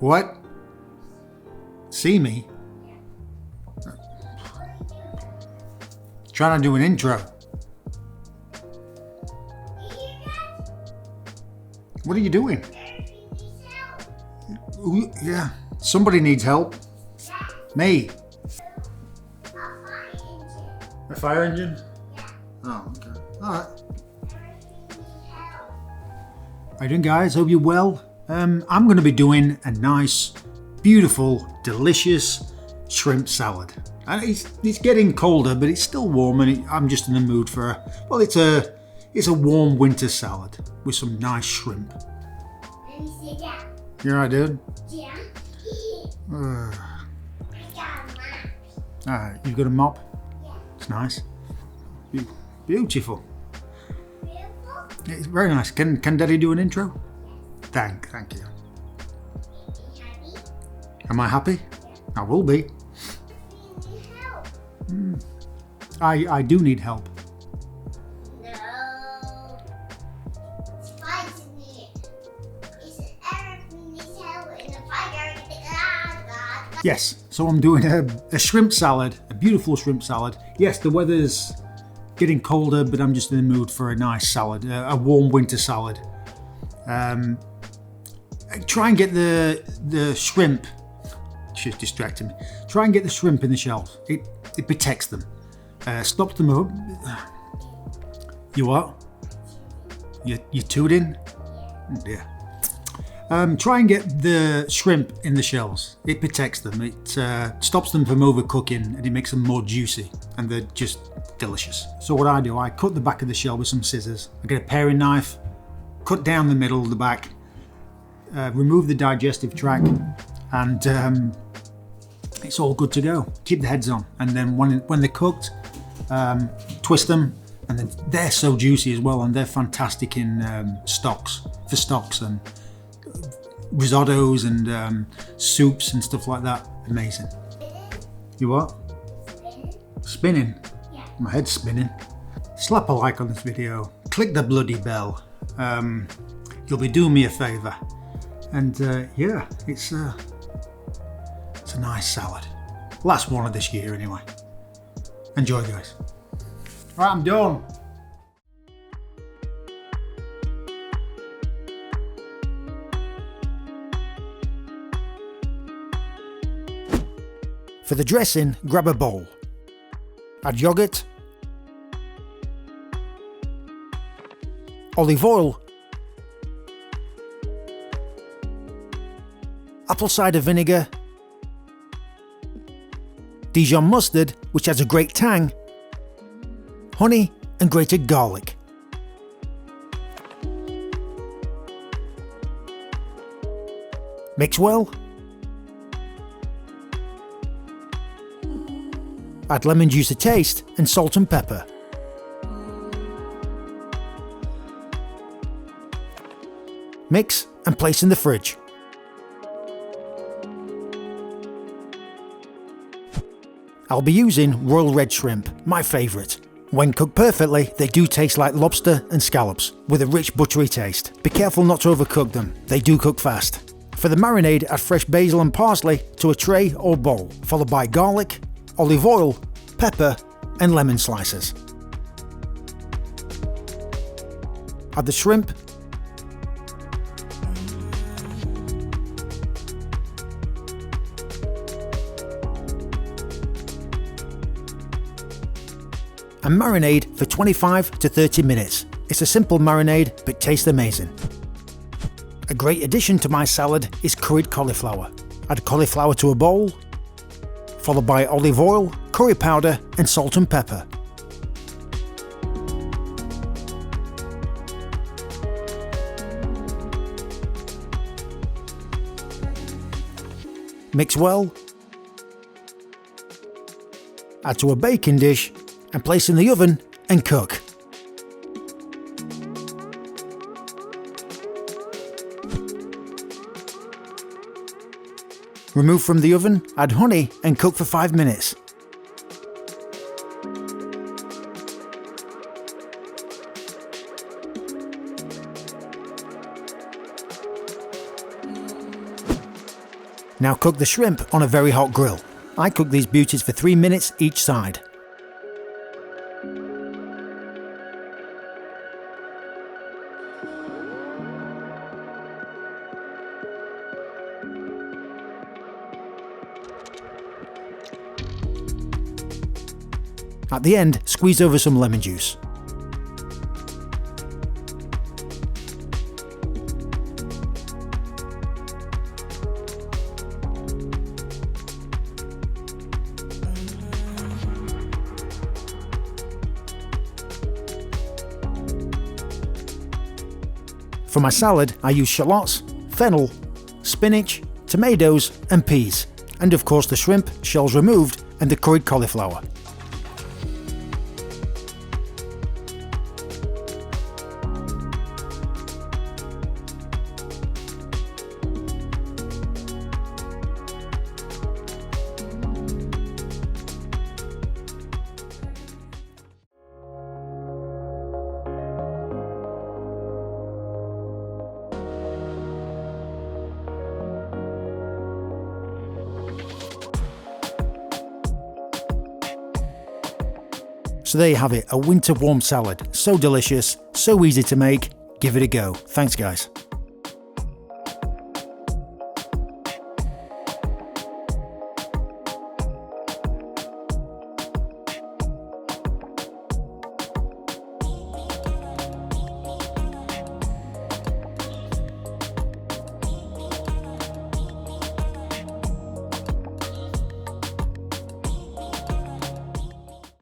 What? See me? Trying to do an intro. What are you doing? Yeah, somebody needs help. Me. A fire engine? Oh, okay. Alright. How you doing, guys? Hope you're well. I'm going to be doing a nice, beautiful, delicious shrimp salad. And it's getting colder, but it's still warm, and I'm just in the mood for it's a warm winter salad with some nice shrimp. Let me sit down. You alright, dude? Yeah. Uh, I got a map. Alright, you got a mop? Yeah. It's nice. Beautiful. Beautiful? It's very nice. Can Daddy do an intro? Thank you. Are you happy? Am I happy? Yeah. I will be. We need help. I do need help. No. Spice need it. Is it Eric needs help in the fire? God. Yes, so I'm doing a shrimp salad, a beautiful shrimp salad. Yes, the weather's getting colder, but I'm just in the mood for a nice salad, a warm winter salad. Try and get the shrimp. She's distracting me. Try and get the shrimp in the shells. It protects them. Stops them up. You what? You tooting? Oh dear. Try and get the shrimp in the shells. It protects them. It stops them from overcooking, and it makes them more juicy, and they're just delicious. So what I do, I cut the back of the shell with some scissors. I get a paring knife, cut down the middle of the back, remove the digestive tract, and it's all good to go. Keep the heads on, and then when they're cooked, twist them, and then they're so juicy as well, and they're fantastic in stocks and risottos and soups and stuff like that. Amazing. You what? Spinning? Yeah. My head's spinning. Slap a like on this video. Click the bloody bell. You'll be doing me a favour. And yeah, it's a nice salad. Last one of this year anyway. Enjoy, guys. Right, I'm done. For the dressing, grab a bowl. Add yogurt, olive oil, apple cider vinegar, Dijon mustard, which adds a great tang, honey and grated garlic. Mix well. Add lemon juice to taste and salt and pepper. Mix and place in the fridge. I'll be using royal red shrimp, my favourite. When cooked perfectly, they do taste like lobster and scallops, with a rich buttery taste. Be careful not to overcook them, they do cook fast. For the marinade, add fresh basil and parsley to a tray or bowl, followed by garlic, olive oil, pepper and lemon slices. Add the shrimp, and marinade for 25 to 30 minutes. It's a simple marinade, but tastes amazing. A great addition to my salad is curried cauliflower. Add cauliflower to a bowl, followed by olive oil, curry powder and salt and pepper. Mix well, add to a baking dish and place in the oven and cook. Remove from the oven, add honey and cook for 5 minutes. Now cook the shrimp on a very hot grill. I cook these beauties for 3 minutes each side. At the end, squeeze over some lemon juice. For my salad, I use shallots, fennel, spinach, tomatoes and peas, and of course the shrimp, shells removed, and the curried cauliflower. So there you have it, a winter warm salad. So delicious, so easy to make. Give it a go. Thanks guys.